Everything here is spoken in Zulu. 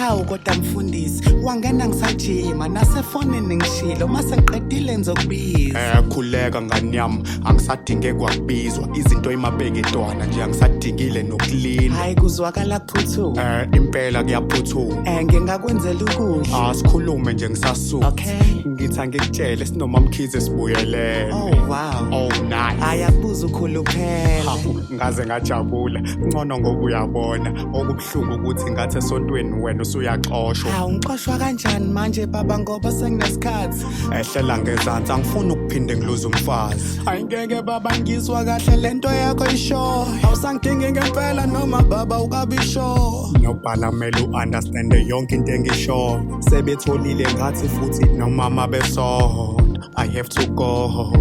Hawu kodwa mfundisi wangena ngisajima nasefonini ngishilo mase ngiqedile ngizokubiza. Khuleka ngani yami angisadinge kwakubizwa izinto imabheketwana nje angisadingile nokulina. Hayi kuzwakala kuphuthuma. Impela kuyaphuthuma. Ngingakwenzela ukudla. Sikhulume nje ngisasuka. Okay. Ngithi angikutshele sinomamkhize sibuyelele. Oh wow. Oh nice. Ayakubuza ukhuluphele. Ngaze ngajabula ngcono ngoba uyabona okubuhlungu ukuthi ngathi esontweni wena usuyaxoshwa. Hawu ngixoshwa kanjani manje baba ngoba senginesikhathi. Ehlela ngezansi angifuni ukuphinde ngiluze umfazi. Ayingeke baba ngizwa kahle lento yakho isho. Awusangidingi ngempela noma baba ukabisho. Nobhala mele u-understand yonke into engisho. Sebetholile ngathi futhi nomama besohona. I have to go.